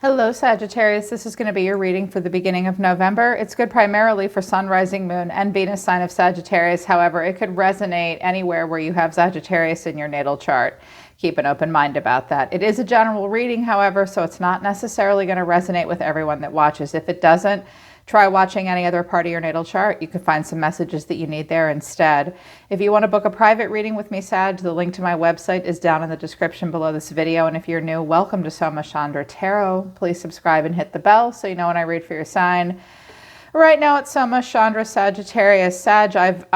Hello, Sagittarius. This is going to be your reading for the beginning of November. It's good primarily for Sun, Rising, Moon, and Venus sign of Sagittarius. However, it could resonate anywhere where you have Sagittarius in your natal chart. Keep an open mind about that. It is a general reading, however, so it's not necessarily going to resonate with everyone that watches. If it doesn't, try watching any other part of your natal chart. You can find some messages that you need there instead. If you want to book a private reading with me, Sag, the link to my website is down in the description below this video. And if you're new, welcome to Soma Chandra Tarot. Please subscribe and hit the bell so you know when I read for your sign. Right now it's Soma Chandra Sagittarius. Sag, I've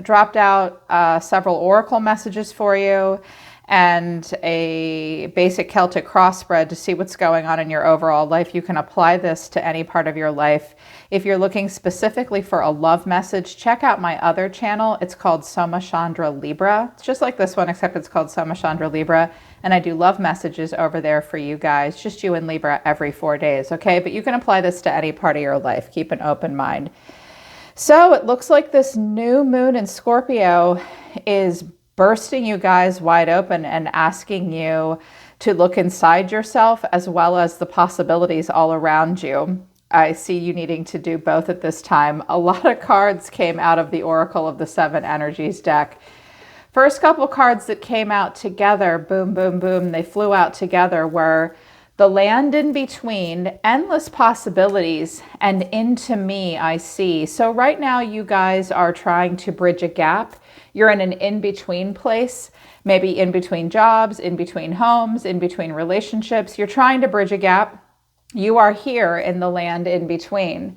dropped out several oracle messages for you and a basic Celtic cross spread to see what's going on in your overall life. You can apply this to any part of your life. If you're looking specifically for a love message, check out my other channel. It's called Soma Chandra Libra. It's just like this one, except it's called Soma Chandra Libra. And I do love messages over there for you guys, just you and Libra every 4 days, okay? But you can apply this to any part of your life. Keep an open mind. So it looks like this new moon in Scorpio is bursting you guys wide open and asking you to look inside yourself as well as the possibilities all around you. I see you needing to do both at this time. A lot of cards came out of the Oracle of the Seven Energies deck. First couple cards that came out together, boom, boom, boom, they flew out together, were the land in between, endless possibilities, and into me I see. So right now you guys are trying to bridge a gap. You're in an in-between place, maybe in between jobs, in between homes, in between relationships. You're trying to bridge a gap. You are here in the land in between.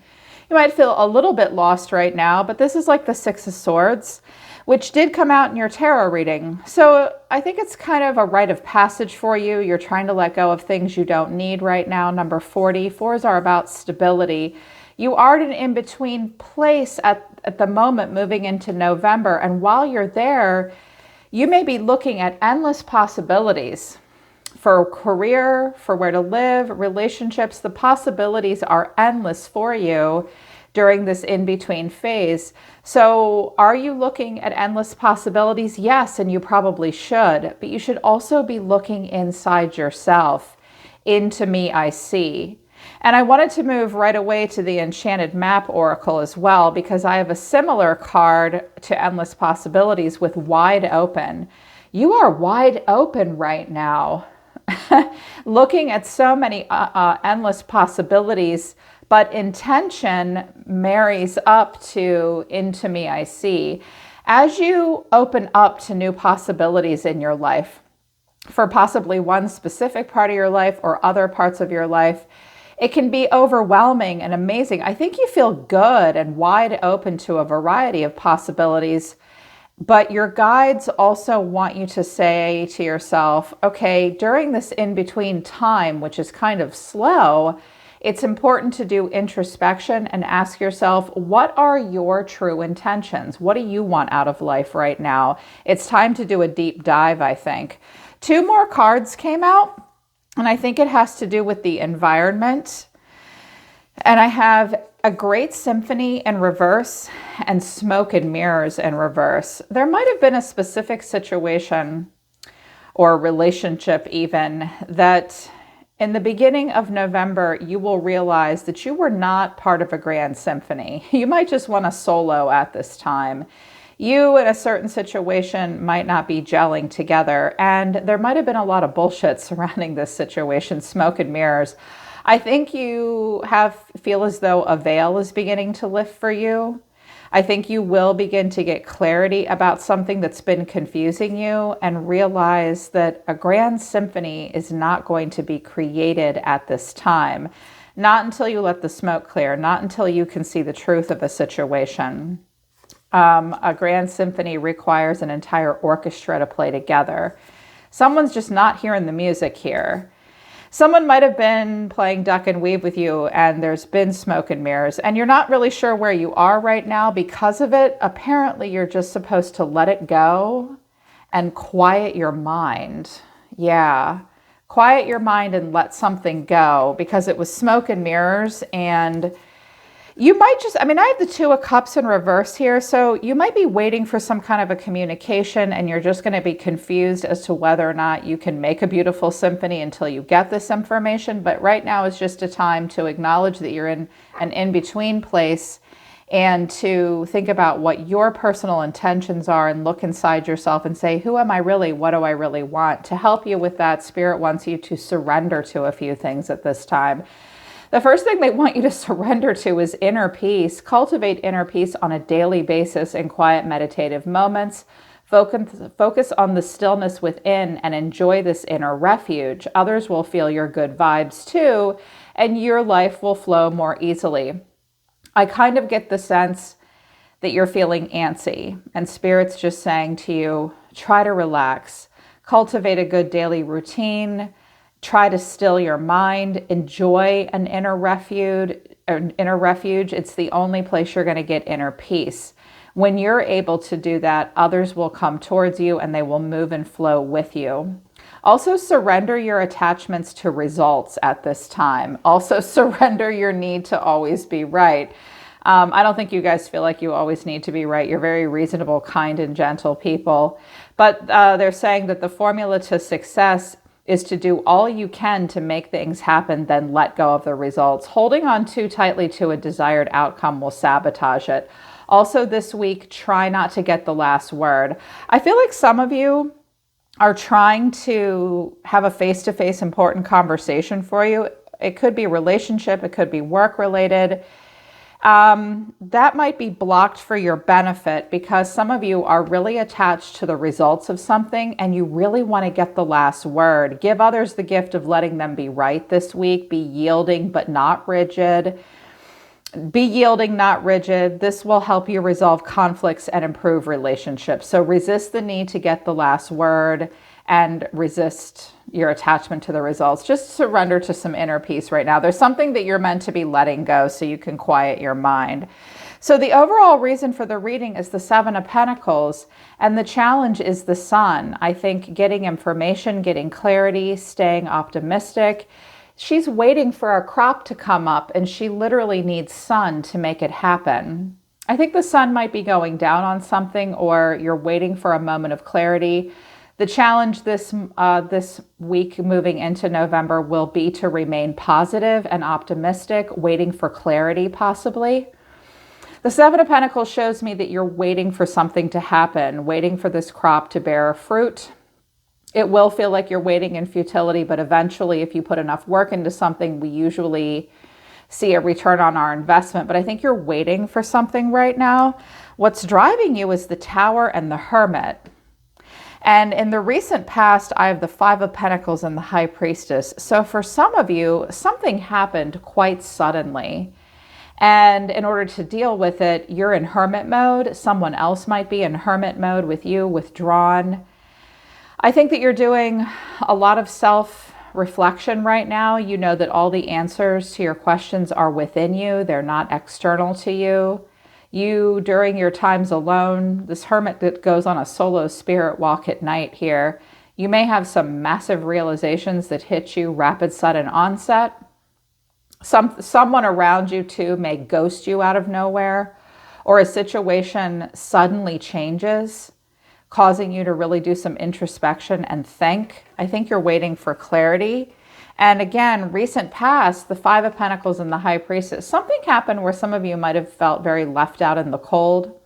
You might feel a little bit lost right now, but this is like the Six of Swords, which did come out in your tarot reading. So I think it's kind of a rite of passage for you. You're trying to let go of things you don't need right now. Number 40. Fours are about stability. You are in an in-between place at the moment moving into November. And while you're there, you may be looking at endless possibilities for career, for where to live, relationships. The possibilities are endless for you during this in-between phase. So are you looking at endless possibilities? Yes, and you probably should, but you should also be looking inside yourself. Into me I see. And I wanted to move right away to the Enchanted Map Oracle as well, because I have a similar card to Endless Possibilities with Wide Open. You are wide open right now, looking at so many endless possibilities, but intention marries up to into me I see. As you open up to new possibilities in your life, for possibly one specific part of your life or other parts of your life, it can be overwhelming and amazing. I think you feel good and wide open to a variety of possibilities, but your guides also want you to say to yourself, okay, during this in-between time, which is kind of slow, it's important to do introspection and ask yourself, what are your true intentions? What do you want out of life right now? It's time to do a deep dive, I think. 2 more cards came out, and I think it has to do with the environment. And I have a Great Symphony in reverse and Smoke and Mirrors in reverse. There might have been a specific situation or relationship even that in the beginning of November, you will realize that you were not part of a grand symphony. You might just want a solo at this time. You in a certain situation might not be gelling together, and there might have been a lot of bullshit surrounding this situation, smoke and mirrors. I think you feel as though a veil is beginning to lift for you. I think you will begin to get clarity about something that's been confusing you and realize that a grand symphony is not going to be created at this time. Not until you let the smoke clear, not until you can see the truth of a situation. A grand symphony requires an entire orchestra to play together. Someone's just not hearing the music here. Someone might have been playing duck and weave with you and there's been smoke and mirrors and you're not really sure where you are right now because of it. Apparently you're just supposed to let it go and quiet your mind. Yeah, quiet your mind and let something go because it was smoke and mirrors and You might just, I mean, I have the Two of Cups in reverse here. So you might be waiting for some kind of a communication and you're just going to be confused as to whether or not you can make a beautiful symphony until you get this information. But right now is just a time to acknowledge that you're in an in-between place and to think about what your personal intentions are and look inside yourself and say, who am I really? What do I really want? To help you with that, Spirit wants you to surrender to a few things at this time. The first thing they want you to surrender to is inner peace. Cultivate inner peace on a daily basis in quiet meditative moments. Focus on the stillness within and enjoy this inner refuge. Others will feel your good vibes too, and your life will flow more easily. I kind of get the sense that you're feeling antsy, and Spirit's just saying to you, try to relax, cultivate a good daily routine, try to still your mind, enjoy an inner refuge. It's the only place you're going to get inner peace. When you're able to do that, others will come towards you and they will move and flow with you. Also, surrender your attachments to results at this time. Also, surrender your need to always be right. I don't think you guys feel like you always need to be right. You're very reasonable, kind, and gentle people. But they're saying that the formula to success is to do all you can to make things happen, then let go of the results. Holding on too tightly to a desired outcome will sabotage it. Also this week, try not to get the last word. I feel like some of you are trying to have a face-to-face important conversation for you. It could be relationship, it could be work related. That might be blocked for your benefit because some of you are really attached to the results of something and you really want to get the last word. Give others the gift of letting them be right this week. Be yielding, but not rigid. Be yielding, not rigid. This will help you resolve conflicts and improve relationships. So resist the need to get the last word and resist your attachment to the results. Just surrender to some inner peace right now. There's something that you're meant to be letting go so you can quiet your mind. So the overall reason for the reading is the Seven of Pentacles, and the challenge is the Sun. I think getting information, getting clarity, staying optimistic. She's waiting for a crop to come up and she literally needs sun to make it happen. I think the sun might be going down on something or you're waiting for a moment of clarity. The challenge this week moving into November will be to remain positive and optimistic, waiting for clarity possibly. The Seven of Pentacles shows me that you're waiting for something to happen, waiting for this crop to bear fruit. It will feel like you're waiting in futility, but eventually if you put enough work into something, we usually see a return on our investment. But I think you're waiting for something right now. What's driving you is the Tower and the Hermit. And in the recent past, I have the Five of Pentacles and the High Priestess. So for some of you, something happened quite suddenly. And in order to deal with it, you're in hermit mode. Someone else might be in hermit mode with you, withdrawn. I think that you're doing a lot of self-reflection right now. You know that all the answers to your questions are within you. They're not external to you. You, during your times alone, this hermit that goes on a solo spirit walk at night here, you may have some massive realizations that hit you rapid, sudden onset. Someone around you too may ghost you out of nowhere, or a situation suddenly changes, causing you to really do some introspection and think. I think you're waiting for clarity. And again, recent past, the Five of Pentacles and the High Priestess, something happened where some of you might have felt very left out in the cold.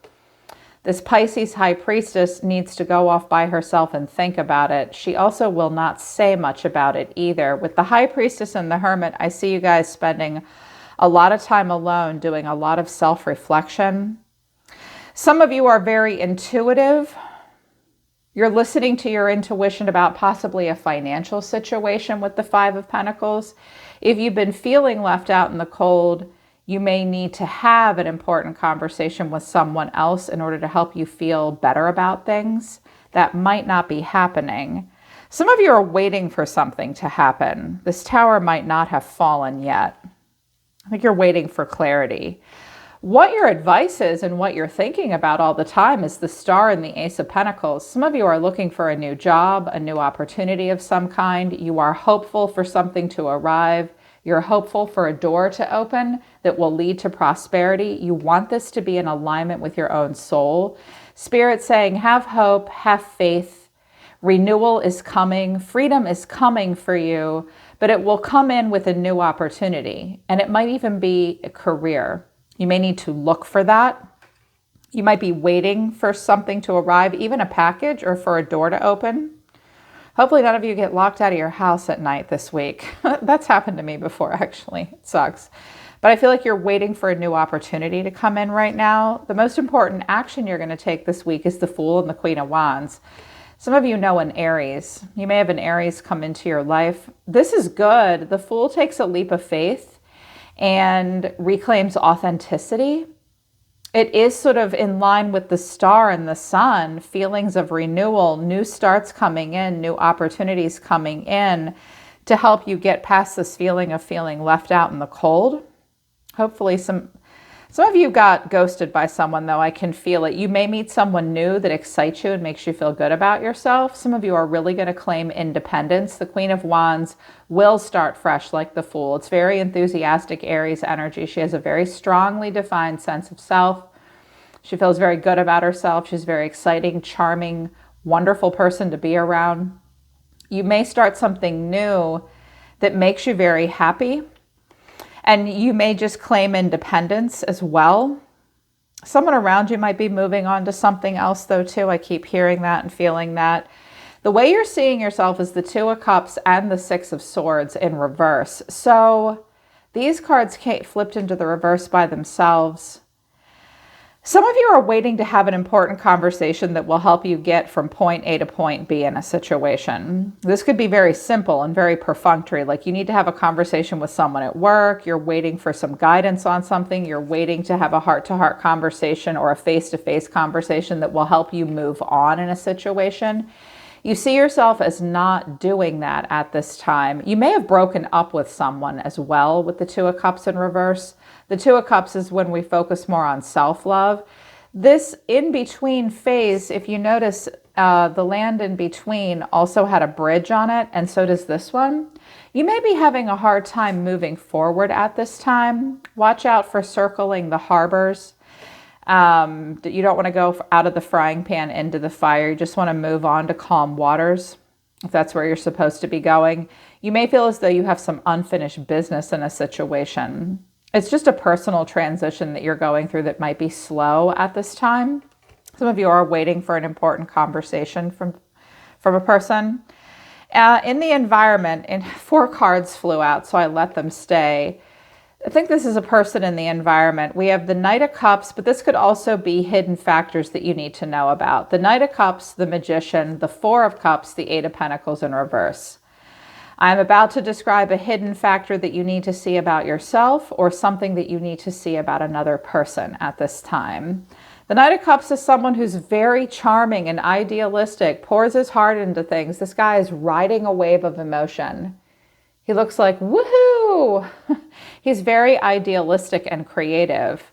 This Pisces High Priestess needs to go off by herself and think about it. She also will not say much about it either. With the High Priestess and the Hermit, I see you guys spending a lot of time alone, doing a lot of self-reflection. Some of you are very intuitive. You're listening to your intuition about possibly a financial situation with the Five of Pentacles. If you've been feeling left out in the cold, you may need to have an important conversation with someone else in order to help you feel better about things. That might not be happening. Some of you are waiting for something to happen. This tower might not have fallen yet. I think you're waiting for clarity. What your advice is and what you're thinking about all the time is the Star and the Ace of Pentacles. Some of you are looking for a new job, a new opportunity of some kind. You are hopeful for something to arrive. You're hopeful for a door to open that will lead to prosperity. You want this to be in alignment with your own soul. Spirit saying, have hope, have faith. Renewal is coming. Freedom is coming for you, but it will come in with a new opportunity. And it might even be a career. You may need to look for that. You might be waiting for something to arrive, even a package, or for a door to open. Hopefully none of you get locked out of your house at night this week. That's happened to me before, actually. It sucks. But I feel like you're waiting for a new opportunity to come in right now. The most important action you're going to take this week is the Fool and the Queen of Wands. Some of you know an Aries. You may have an Aries come into your life. This is good. The Fool takes a leap of faith and reclaims authenticity. It is sort of in line with the star and the sun, feelings of renewal, new starts coming in, new opportunities coming in to help you get past this feeling of feeling left out in the cold. Hopefully some of you got ghosted by someone, though. I can feel it. You may meet someone new that excites you and makes you feel good about yourself. Some of you are really going to claim independence. The Queen of Wands will start fresh like the Fool. It's very enthusiastic Aries energy. She has a very strongly defined sense of self. She feels very good about herself. She's a very exciting, charming, wonderful person to be around. You may start something new that makes you very happy. And you may just claim independence as well. Someone around you might be moving on to something else, though, too. I keep hearing that and feeling that. The way you're seeing yourself is the Two of Cups and the Six of Swords in reverse. So these cards flipped into the reverse by themselves. Some of you are waiting to have an important conversation that will help you get from point A to point B in a situation. This could be very simple and very perfunctory, like you need to have a conversation with someone at work, you're waiting for some guidance on something, you're waiting to have a heart-to-heart conversation or a face-to-face conversation that will help you move on in a situation. You see yourself as not doing that at this time. You may have broken up with someone as well with the Two of Cups in reverse. The Two of Cups is when we focus more on self-love. This in-between phase, if you notice, the land in between also had a bridge on it, and so does this one. You may be having a hard time moving forward at this time. Watch out for circling the harbors. You don't want to go out of the frying pan into the fire. You just want to move on to calm waters, if that's where you're supposed to be going. You may feel as though you have some unfinished business in a situation. It's just a personal transition that you're going through that might be slow at this time. Some of you are waiting for an important conversation from a person. In the environment, and 4 cards flew out, so I let them stay. I think this is a person in the environment. We have the Knight of Cups, but this could also be hidden factors that you need to know about. The Knight of Cups, the Magician, the Four of Cups, the Eight of Pentacles in reverse. I'm about to describe a hidden factor that you need to see about yourself or something that you need to see about another person at this time. The Knight of Cups is someone who's very charming and idealistic, pours his heart into things. This guy is riding a wave of emotion. He looks like, woohoo! He's very idealistic and creative.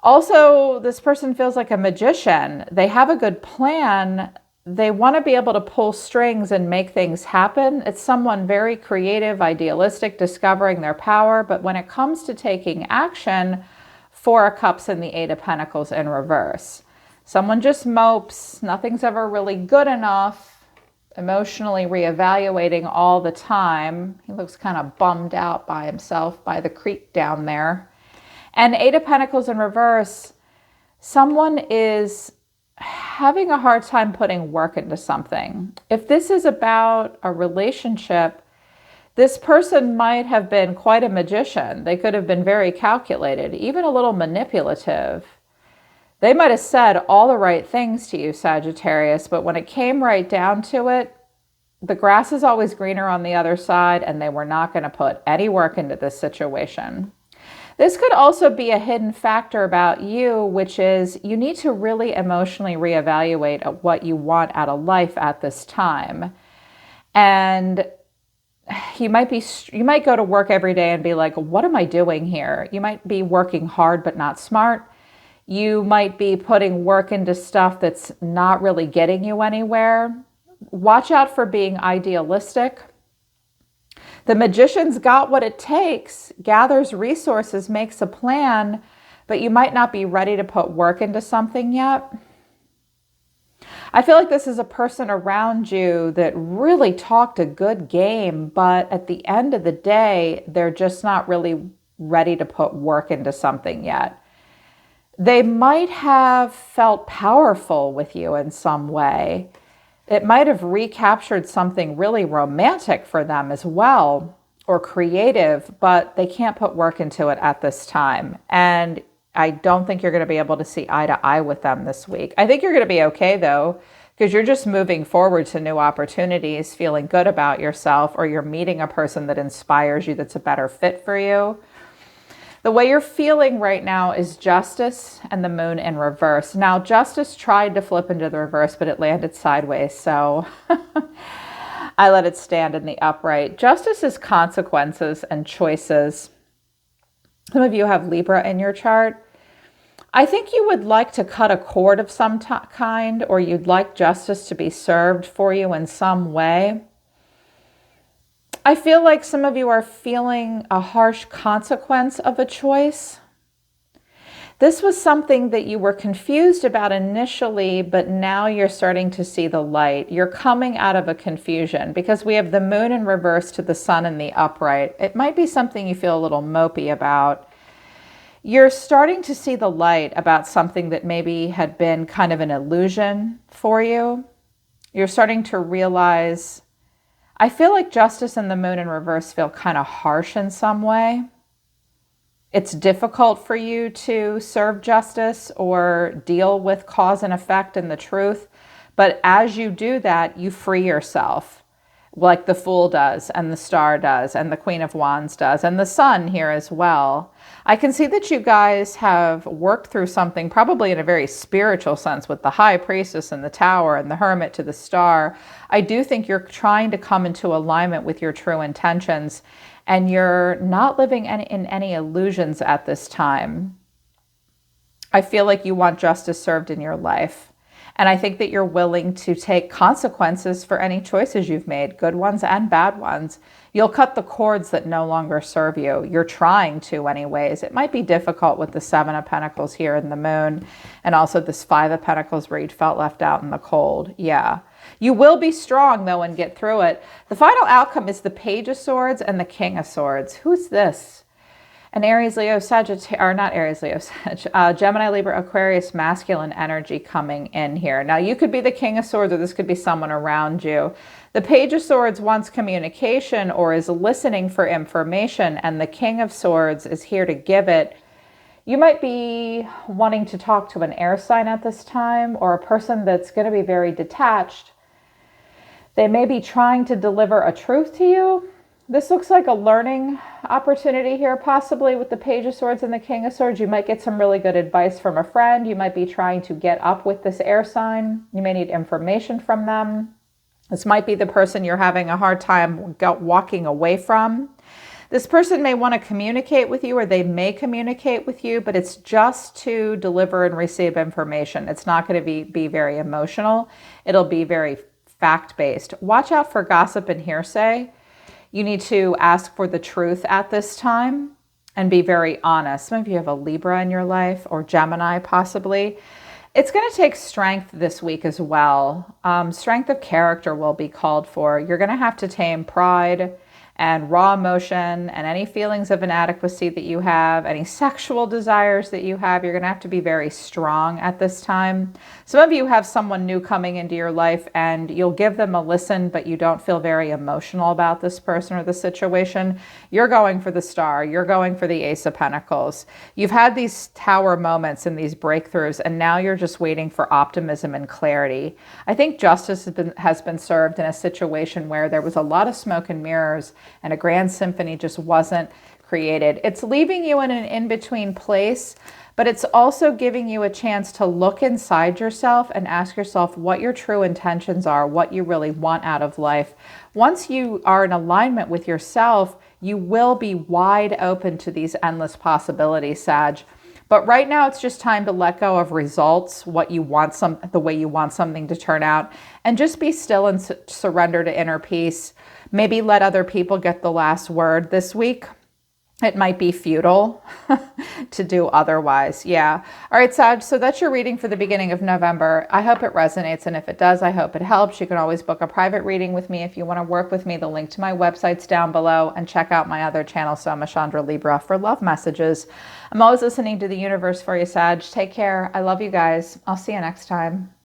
Also, this person feels like a magician. They have a good plan. They want to be able to pull strings and make things happen. It's someone very creative, idealistic, discovering their power. But when it comes to taking action, Four of Cups and the Eight of Pentacles in reverse. Someone just mopes. Nothing's ever really good enough. Emotionally reevaluating all the time. He looks kind of bummed out by himself by the creek down there. And Eight of Pentacles in reverse. Someone is having a hard time putting work into something. If this is about a relationship, this person might have been quite a magician. They could have been very calculated, even a little manipulative. They might have said all the right things to you, Sagittarius, but when it came right down to it, the grass is always greener on the other side, and they were not going to put any work into this situation. This could also be a hidden factor about you, which is you need to really emotionally reevaluate what you want out of life at this time. And you might go to work every day and be like, what am I doing here? You might be working hard but not smart. You might be putting work into stuff that's not really getting you anywhere. Watch out for being idealistic. The Magician's got what it takes, gathers resources, makes a plan, but you might not be ready to put work into something yet. I feel like this is a person around you that really talked a good game, but at the end of the day, they're just not really ready to put work into something yet. They might have felt powerful with you in some way. It might have recaptured something really romantic for them as well, or creative, but they can't put work into it at this time. And I don't think you're going to be able to see eye to eye with them this week. I think you're going to be okay though, because you're just moving forward to new opportunities, feeling good about yourself, or you're meeting a person that inspires you that's a better fit for you. The way you're feeling right now is Justice and the Moon in reverse. Now, Justice tried to flip into the reverse, but it landed sideways, so I let it stand in the upright. Justice is consequences and choices. Some of you have Libra in your chart. I think you would like to cut a cord of some kind, or you'd like justice to be served for you in some way. I feel like some of you are feeling a harsh consequence of a choice. This was something that you were confused about initially, but now you're starting to see the light. You're coming out of a confusion because we have the Moon in reverse to the Sun in the upright. It might be something you feel a little mopey about. You're starting to see the light about something that maybe had been kind of an illusion for you. You're starting to realize, I feel like Justice and the Moon in reverse feel kind of harsh in some way. It's difficult for you to serve justice or deal with cause and effect and the truth. But as you do that, you free yourself, like the Fool does, and the Star does, and the Queen of Wands does, and the Sun here as well. I can see that you guys have worked through something probably in a very spiritual sense with the High Priestess and the Tower and the Hermit to the Star. I do think you're trying to come into alignment with your true intentions, and you're not living in any illusions at this time. I feel like you want justice served in your life. And I think that you're willing to take consequences for any choices you've made, good ones and bad ones. You'll cut the cords that no longer serve you. You're trying to anyways. It might be difficult with the Seven of Pentacles here in the Moon, and also this Five of Pentacles where you felt left out in the cold. Yeah. You will be strong though and get through it. The final outcome is the Page of Swords and the King of Swords. Who's this? An Aries, Leo, Sagittarius, or not Aries, Leo, Gemini, Libra, Aquarius, masculine energy coming in here. Now, you could be the King of Swords, or this could be someone around you. The Page of Swords wants communication or is listening for information, and the King of Swords is here to give it. You might be wanting to talk to an air sign at this time, or a person that's going to be very detached. They may be trying to deliver a truth to you. This looks like a learning opportunity here, possibly with the Page of Swords and the King of Swords. You might get some really good advice from a friend. You might be trying to get up with this air sign. You may need information from them. This might be the person you're having a hard time walking away from. This person may want to communicate with you, or they may communicate with you, but it's just to deliver and receive information. It's not going to be very emotional. It'll be very fact-based. Watch out for gossip and hearsay. You need to ask for the truth at this time and be very honest. Some of you have a Libra in your life, or Gemini possibly. It's going to take strength this week as well. Strength of character will be called for. You're going to have to tame pride and raw emotion and any feelings of inadequacy that you have, any sexual desires that you have. You're going to have to be very strong at this time. Some of you have someone new coming into your life and you'll give them a listen, but you don't feel very emotional about this person or the situation. You're going for the Star. You're going for the Ace of Pentacles. You've had these Tower moments and these breakthroughs, and now you're just waiting for optimism and clarity. I think justice has been served in a situation where there was a lot of smoke and mirrors, and a grand symphony just wasn't created. It's leaving you in an in-between place, but it's also giving you a chance to look inside yourself and ask yourself what your true intentions are, what you really want out of life. Once you are in alignment with yourself, you will be wide open to these endless possibilities, Sag. But right now it's just time to let go of results, what you want, the way you want something to turn out, and just be still and surrender to inner peace. Maybe let other people get the last word this week. It might be futile to do otherwise. Yeah. All right, Sag. So that's your reading for the beginning of November. I hope it resonates. And if it does, I hope it helps. You can always book a private reading with me if you want to work with me. The link to my website's down below, and check out my other channel, Soma Chandra Libra, for love messages. I'm always listening to the universe for you, Sag. Take care. I love you guys. I'll see you next time.